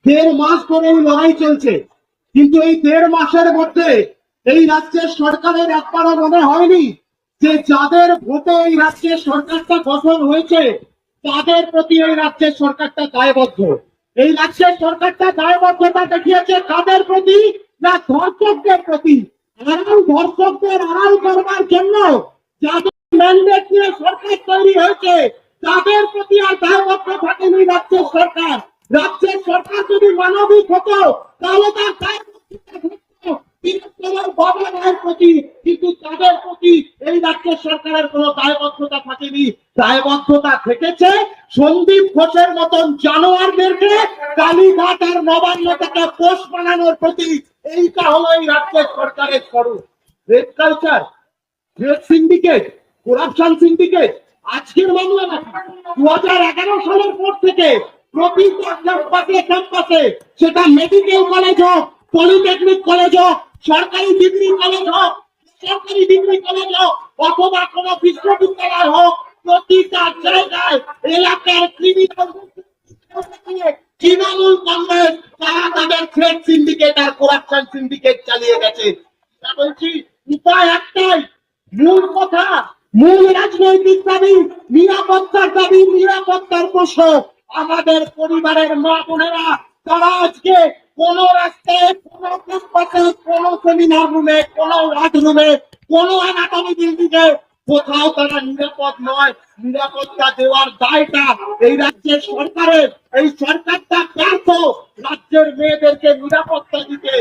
1.5 মাস ধরে এই লড়াই চলছে, কিন্তু এই 1.5 মাসের মধ্যে এই রাজ্যের সরকারের একবারও মনে হয়নি যে যাদের ভোটে এই রাজ্যের সরকারটা গঠন হয়েছে তাদের প্রতি এই রাজ্যের সরকারটা দায়বদ্ধ। এই রাজ্যের সরকারটা দায়বদ্ধতা দেখিয়েছে কাদের প্রতি? না, ধর্ষকদের প্রতি। ধর্ষকদের আড়াল করবার জন্য যাদের ম্যান্ডেট নিয়ে সরকার তৈরি হয়েছে তাদের প্রতি আর দায়বদ্ধ থাকেনি রাজ্যের সরকার। রাজ্যের সরকার যদি মানবিক হতো তাহলে তার দায়বদ্ধতা থাকতো তোমার বাবা মায়ের প্রতি, কিন্তু তাদের প্রতি এই রাজ্যের সরকারের কোনো দায়বদ্ধতা থাকেনি। দায়বদ্ধতা থেকেছে সন্দীপ ঘোষের মতন জানোয়ারদেরকে কালীঘাট আর নবান্ন থেকে পোষ বানানোর প্রতি। এইটা হলো এই রাজ্যের সরকারের স্বরূপ। Red culture, red syndicate, corruption syndicate আজকের মামলা না, 2011 সালের পর থেকে প্রতি ক্যাম্পাসে সেটা মেডিকেল কলেজ হোক, পলিটেকনিক কলেজ হোক, সরকারি ডিগ্রি কলেজ হোক, সরকারি ডিগ্রি কলেজ হোক, অথবা কোন বিশ্ববিদ্যালয় হোক, প্রতিটা জায়গায় এলাকার ক্রিমিনাল তৃণমূল কংগ্রেস তারা তাদের থ্রেড সিন্ডিকেট আর করাপশন সিন্ডিকেট চালিয়ে গেছে। বলছি উপায় একটাই, মূল কথা, মূল রাজনৈতিক দাবি নিরাপত্তার দাবি, নিরাপত্তার প্রশ্ন। আমাদের পরিবারের মা বোনেরা তারা আজকে কোন রাস্তায়, কোন ক্যাম্পাসে, কোন সেমিনার রুমে, কোন ওয়ার্ড রুমে, কোন অ্যানাটমি বিল্ডিংয়ে কোথাও তারা নিরাপদ নয়। নিরাপত্তা দেওয়ার দায়টা এই রাজ্যের সরকারের। এই সরকারটা ব্যর্থ রাজ্যের মেয়েদেরকে নিরাপত্তা দিতে।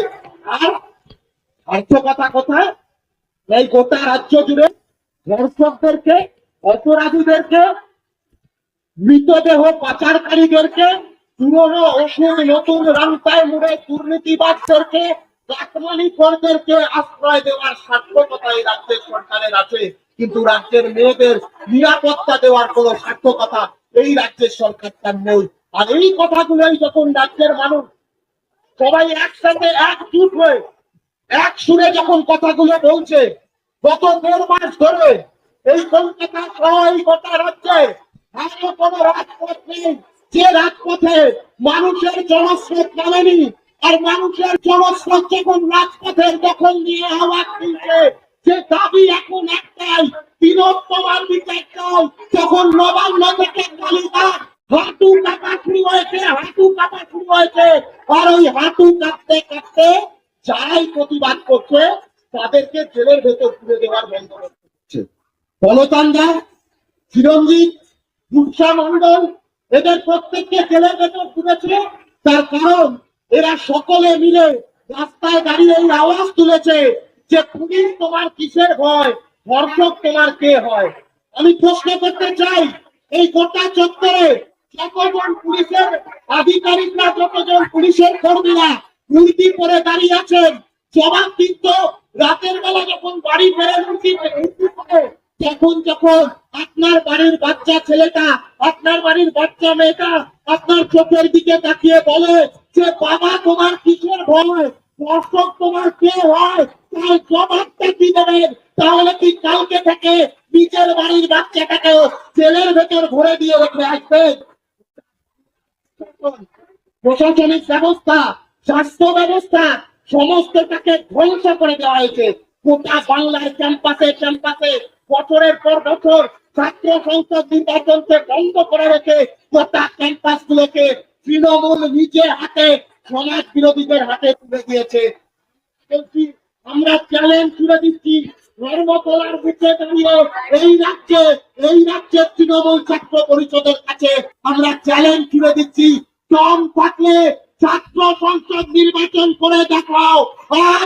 আর অর্থ কথা কোথায়? এই গোটা রাজ্য জুড়ে ধর্ষকদেরকে, অপরাধীদেরকে, মৃতদেহ পাচারকারীদেরকে, পুরনো ওষুধ নতুন রাস্তায় মুড়ে দুর্নীতিবাজদেরকে, কাটমানিখোরদেরকে আশ্রয় দেওয়ার সার্থকতা এই রাজ্যের সরকারের আছে, কিন্তু রাজ্যের মেয়েদের নিরাপত্তা দেওয়ার কোন সার্থকতা এই রাজ্যের সরকারটার নেই। আর এই কথাগুলোই যখন রাজ্যের মানুষ সবাই একসাথে একজুট হয়ে এক সুরে যখন কথাগুলো বলছে, গত 1.5 মাস ধরে এই কলকাতা সহ এই গোটা রাজ্যে আরো কোনো রাজপথ নেই যে রাজপথে মানুষের জনস্রোত নামেনি। আর মানুষের জনস্রোত যখন রাজপথের দখল নিয়ে আওয়াজ তুলছে, যে দাবি এখন একটাই, তিলোত্তমার বিচার চাই, তখন নবান্ন থেকে কালীঘাট হাঁটু কাঁপা শুরু হয়েছে, হাঁটু কাঁপা শুরু হয়েছে। আর ওই হাঁটু কাঁপতে কাঁপতে যারাই প্রতিবাদ করছে তাদেরকে জেলের ভেতর তুলে দেওয়ার বন্দোবস্ত করছে। বলতান্দা, চিরঞ্জিত, রূপসা মন্ডল এদের প্রত্যেককে জেলের ভেতর তুলেছে। তার কারণ এরা সকলে মিলে রাস্তায় দাঁড়িয়ে এই আওয়াজ তুলেছে যে পুলিশ তোমার কিসের ভয়, ধর্ষক তোমার কে হয়। আমি প্রশ্ন করতে চাই, এই গোটা চত্বরে যতজন পুলিশের আধিকারিকরা, যতজন পুলিশের কর্মীরা উল্টি পরে দাঁড়িয়ে আছেন, জবাব কিন্তু রাতের বেলা যখন বাড়ি ফেরেন উল্টি পরে, তখন যখন আপনার বাড়ির বাচ্চা ছেলেটা, আপনার বাড়ির বাচ্চা মেয়েটা আপনার চোখের দিকে তাকিয়ে বলে যে বাবা তোমার কিসের ভয়, দর্শক তোমার কে হয়, তার জবাবটা কি দেবেন? তাহলে কি কালকে থেকে নিজের বাড়ির বাচ্চাটাকেও জেলের ভেতর ভরে দিয়ে রেখে আসবেন? প্রশাসনিক ব্যবস্থা, স্বাস্থ্য ব্যবস্থা সমস্তটাকে ধ্বংস করে দেওয়া হয়েছে। গোটা বাংলার ক্যাম্পাসে ক্যাম্পাসে বছরের পর বছর ছাত্র সংসদ নির্বাচনকে বন্ধ করে রেখে গোটা ক্যাম্পাস গুলোকে তৃণমূল নিজে হাতে সমাজ বিরোধীদের হাতে তুলে দিয়েছে। আমরা চ্যালেঞ্জ ছুড়ে দিচ্ছি, ধর্মতলার বুকে দাঁড়িয়ে এই রাজ্যের তৃণমূল ছাত্র পরিষদের কাছে আমরা চ্যালেঞ্জ ছুড়ে দিচ্ছি, দম থাকলে ছাত্র সংসদ নির্বাচন করে দেখাও।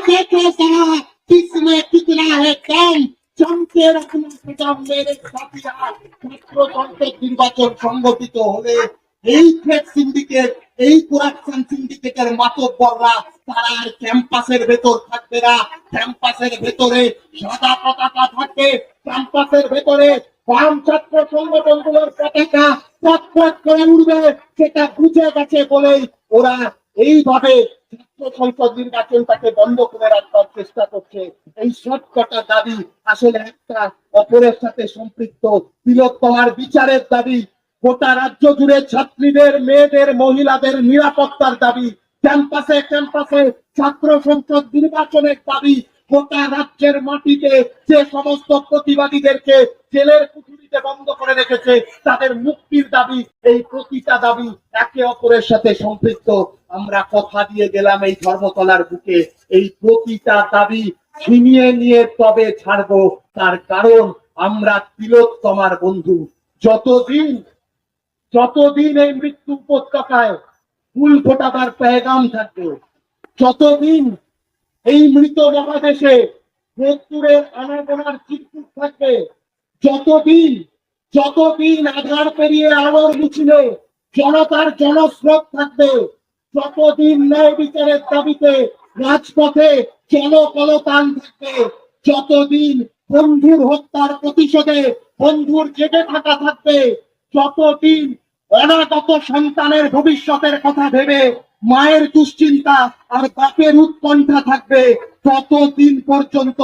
দেখে তারা কিসমে কিতনা হে দম চমকে রাখনা সজম মেরে সাথীরা। ছাত্র সংসদ নির্বাচন সংগঠিত হলে এই থ্রেড সিন্ডিকেট, এই করাপশন সিন্ডিকেটের মাতব্বররা তারা আর ক্যাম্পাসের ভেতর থাকবে না। ক্যাম্পাসের ভেতরে সাদা পতাকা থাকবে, ক্যাম্পাসের ভেতরে বাম ছাত্র সংগঠনগুলোর পতাকা পথ করে উঠবে। সেটা বুঝে গেছে বলেই ওরা এইভাবে ছাত্র সংসদ নির্বাচনটাকে বন্ধ করে রাখবার চেষ্টা করছে। এই সবকটা দাবি আসলে একটা অপরের সাথে সম্পৃক্ত। তিলোত্তমার বিচারের দাবি, গোটা রাজ্য জুড়ে ছাত্রীদের, মেয়েদের, মহিলাদের নিরাপত্তার দাবি, ক্যাম্পাসে ক্যাম্পাসে ছাত্র সংসদ নির্বাচনের দাবি, গোটা রাজ্যের মাটিতে যে সমস্ত প্রতিবাদীদেরকে জেলের কুঠুরিতে বন্ধ করে রেখেছে তাদের মুক্তির দাবি, এই প্রতিটা দাবি একে অপরের সাথে সম্পৃক্ত। আমরা কথা দিয়ে গেলাম এই ধর্মতলার বুকে এই প্রতিটা দাবি ছিনিয়ে নিয়ে তবে ছাড়বো। তার কারণ আমরা তিলোত্তমার বন্ধু। যতদিন এই মৃত্যু উপত্যকায় ফুল ফোটাবার পেগাম থাকবে, যতদিন এই মৃত মহাদেশে মৃত্যুরের আনাগোনার চিরকুট থাকবে, যতদিন আধার পেরিয়ে আলোর মিছিলে জনতার জনস্রোত থাকবে, যতদিন ন্যায় বিচারের দাবিতে রাজপথে জনকলতান থাকবে, যতদিন বন্ধুর হত্যার প্রতিশোধে বন্ধুর জেগে থাকা থাকবে, যতদিন অনাগত সন্তানের ভবিষ্যতের কথা ভেবে মায়ের দুশ্চিন্তা আর বাপের উৎকণ্ঠা থাকবে, ততদিন পর্যন্ত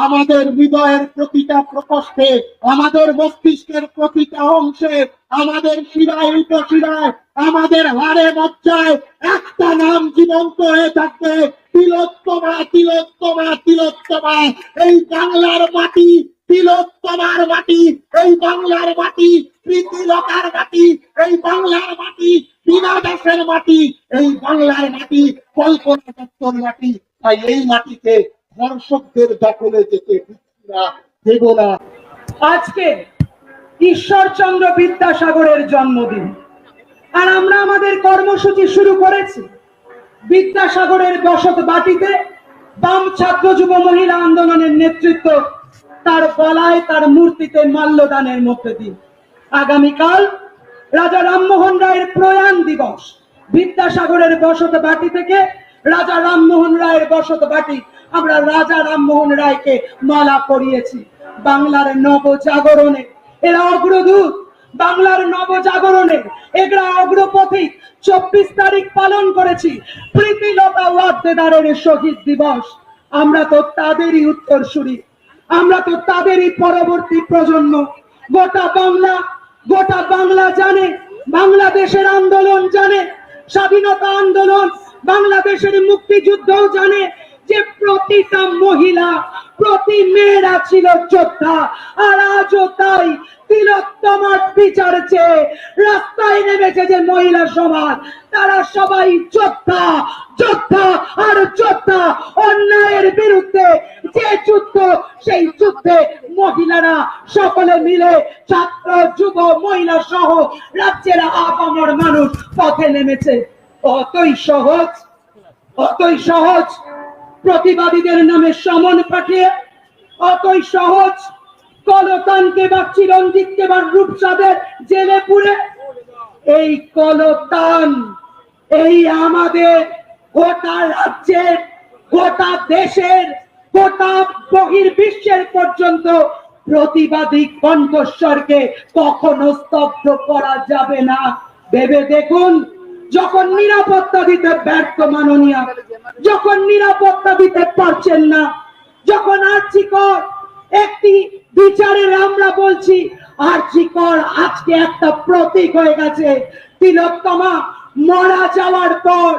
আমাদের হৃদয়ের প্রতিটা প্রকোষ্ঠে, আমাদের মস্তিষ্কের প্রতিটা অংশে, আমাদের শিরায় উপশিরায়, আমাদের হাড়ে মজ্জায় একটা নাম জীবন্ত হয়ে থাকবে, তিলোত্তমা, তিলোত্তমা, তিলোত্তমা। এই বাংলার মাটি তিলোত্তমার মাটি, এই বাংলার মাটি প্রীতিলতার মাটি, এই বাংলার মাটি বিনা দাসের মাটি, এই বাংলার মাটি কল্পনা দত্তর মাটি। তাই এই মাটিতে ধর্ষকদের দখলে যেতে দেব না। আজকে ঈশ্বরচন্দ্র বিদ্যাসাগরের জন্মদিন, আর আমরা আমাদের কর্মসূচি শুরু করেছি বিদ্যাসাগরের বসত বাটিতে বাম ছাত্র যুব মহিলা আন্দোলনের নেতৃত্ব তার গলায়, তার মূর্তিতে মাল্যদানের মধ্যে দিয়ে। আগামীকাল রাজা রামমোহন রায়ের প্রয়াণ দিবস। বিদ্যাসাগরের বসত বাটি থেকে রাজা রামমোহন রায়ের বসত বাটি আমরা রাজা রামমোহন রায়কে মালা পরিয়েছি। বাংলার নবজাগরণে এরা অগ্রদূত, বাংলার নবজাগরণে এরা অগ্রপথিক। 24 তারিখ পালন করেছি প্রীতিলতা ওয়াদ্দেদারের শহীদ দিবস। আমরা তো তাদেরই উত্তরসূরি, আমরা তো তাদেরই পরবর্তী প্রজন্ম। গোটা বাংলা জানে, বাংলাদেশের আন্দোলন জানে, স্বাধীনতা আন্দোলন, বাংলাদেশের মুক্তিযুদ্ধও জানে যে প্রতিটা মহিলা, প্রতি মেয়েরা ছিল যোদ্ধা। আর আজও তাই তিলোত্তমার বিচার চেয়ে রাস্তায় নেমেছে যে মহিলা সমাজ, তারা সবাই যোদ্ধা, যোদ্ধা আর যোদ্ধা। অন্যায়ের বিরুদ্ধে যে যুদ্ধ, সেই যুদ্ধে মহিলারা সকলে মিলে, ছাত্র যুব মহিলা সহ রাজ্যের আপামর মানুষ পথে নেমেছে। অতই সহজ প্রতিবাদীদের নামে সমন পাঠিয়ে, অতই সহজ কলতানকে বা চিরঞ্জিতকে বা রূপসাদের জেলে পুরে। এই কলতান, এই আমাদের গোটা রাজ্যের, গোটা দেশের, গোটা বহির্বিশ্বের পর্যন্ত প্রতিবাদী কণ্ঠস্বরকে কখনো স্তব্ধ করা যাবে না। ভেবে দেখুন, যখন নিরাপত্তা দিতে ব্যর্থ মাননীয়া, যখন নিরাপত্তা দিতে পারছেন না, যখন আর্জিকর একটি বিচারের, আমরা বলছি আর্জিকর আজকে একটা প্রতীক হয়ে গেছে। তিলোত্তমা মারা যাওয়ার পর,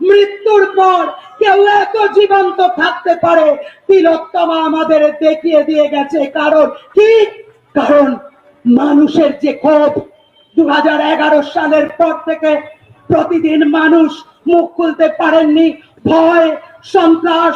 মৃত্যুর পর কেউ এত জীবন্ত থাকতে পারে, তিলোত্তমা আমাদের দেখিয়ে দিয়ে গেছে। কারণ কি? কারণ মানুষের যে ক্ষোভ 2011 সালের পর থেকে প্রতিদিন মানুষ মুখ খুলতে পারেননি, ভয়, সন্ত্রাস।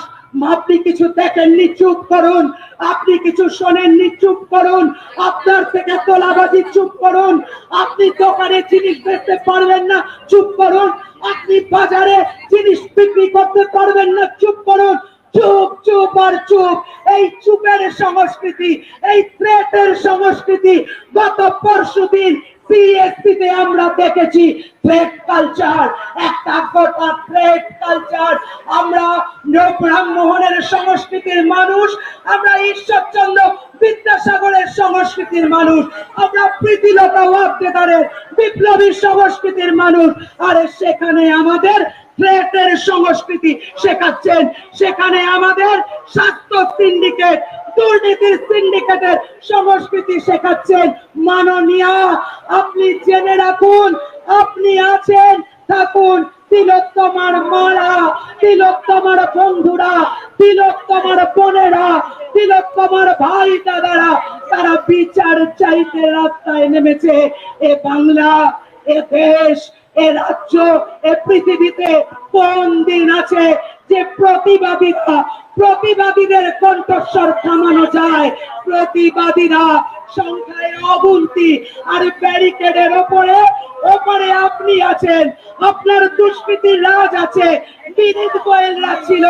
আপনি কিছু দেখেননি, চুপ করুন। আপনি কিছু শোনেননি, চুপ করুন। আপনার থেকে তোলাবাজি, চুপ করুন। আপনি দোকানে জিনিস বেচতে পারবেন না, চুপ করুন। আপনি বাজারে জিনিস বিক্রি করতে পারবেন না, চুপ করুন। চুপ, চুপ আর চুপ। এই চুপের সংস্কৃতি, এই থ্রেটের সংস্কৃতি গত পরশুদিন পিএসপিতে আমরা দেখেছি। থ্রেট কালচার, একটা গোটা থ্রেট কালচার। আমরা রামমোহনের সংস্কৃতির মানুষ, আমরা ঈশ্বরচন্দ্র বিদ্যাসাগরের সংস্কৃতির মানুষ, আমরা প্রীতিলতা ওয়াদ্দেদারের বিপ্লবী সংস্কৃতির মানুষ। আর সেখানে আমাদের থ্রেটের সংস্কৃতি শেখাচ্ছেন, সেখানে আমাদের স্বাস্থ্য সিন্ডিকেট দুর্নীতির সিন্ডিকেটের সংস্কৃতি শেখাচ্ছেন। মাননীয়া, আপনি জেনে রাখুন, আপনি আছেন, থাকুন। তিলোত্তমার মারা, তিলোত্তমার বন্ধুরা, তিলোত্তমার বোনেরা, তিলোত্তমার ভাই দাদারা, তারা বিচার চাইতে রাস্তায় নেমেছে। এ বাংলা, এ দেশ, এ রাজ্য, এ পৃথিবীতে কোন দিন আছে যে প্রতিবাদীদের কণ্ঠস্বর থামানো যায়? প্রতিবাদীরা সংখ্যায় অগুন্তি, আর ব্যারিকেডের ওপরে আপনি আছেন, আপনার দুষ্কৃতির রাজ আছে। বিনীত গোয়েলরা ছিল,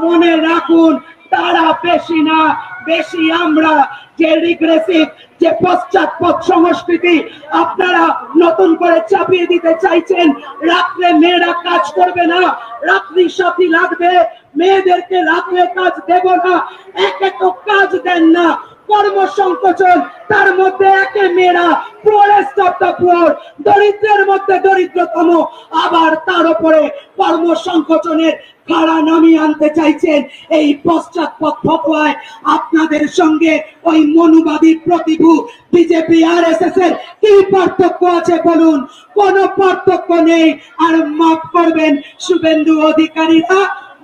মনে রাখুন, তারা বেশি না, বেশি আমরা। যে রিগ্রেসিভ, যে পশ্চাৎপদ সংস্কৃতি আপনারা নতুন করে চাপিয়ে দিতে চাইছেন, রাত্রে মেয়েরা কাজ করবে না, রাত্রি সাথী লাগবে, মেয়েদেরকে রাত্রে কাজ দেব না, একে তো কাজ দেন না, কর্মসংকোচন, তার মধ্যে একে মেয়েরা পোরেস্ট অফ দ্য পুয়ার, দরিদ্রের মধ্যে দরিদ্রতম, আবার তার উপরে কর্মসংকোচনের খাড়া নামিয়ে আনতে চাইছেন। এই পশ্চাৎপদ ফতোয়ায় আপনাদের সঙ্গে ওই মনুবাদী প্রতিভু বিজেপি আরএসএস এর কি পার্থক্য আছে বলুন? কোনো পার্থক্য নেই। আর মাফ করবেন শুভেন্দু অধিকারীরা,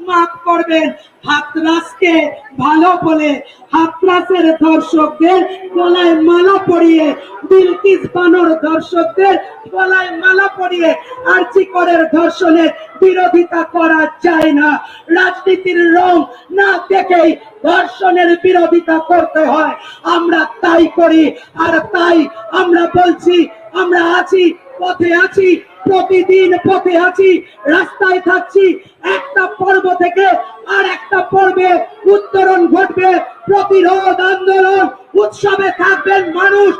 মাফ করবেন, হাতরাসকে ভালো বলে হাতরাসের দর্শকদের গলায় মালা পরিয়ে, বিলকিস বানোর দর্শকদের গলায় মালা পরিয়ে আরজি করের ধর্ষণের বিরোধিতা করা যায় না। রাজনীতির রং না দেখেই ধর্ষণের বিরোধিতা করতে হয়, আমরা তাই করি। আর তাই আমরা বলছি, আমরা আছি, পথে আছি, প্রতিদিন পথে আছি, রাস্তায় থাকছি। একটা পর্ব থেকে আর একটা পর্বে উত্তরণ ঘটবে, প্রতিরোধ আন্দোলন উৎসবে থাকবেন মানুষ।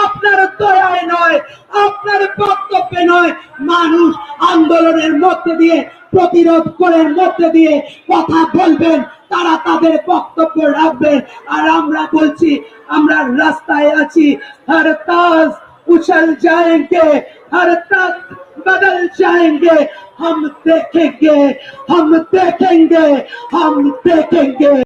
আপনার দয়ায় নয়, আপনার বক্তব্যে নয়, মানুষ আন্দোলনের মধ্যে দিয়ে, প্রতিরোধ করার মধ্যে দিয়ে কথা বলবেন, তারা তাদের বক্তব্য রাখবেন। আর আমরা বলছি, আমরা রাস্তায় আছি। হর তাজ उछल जाएंगे, हर तक बदल जाएंगे, हम देखेंगे, हम देखेंगे, हम देखेंगे।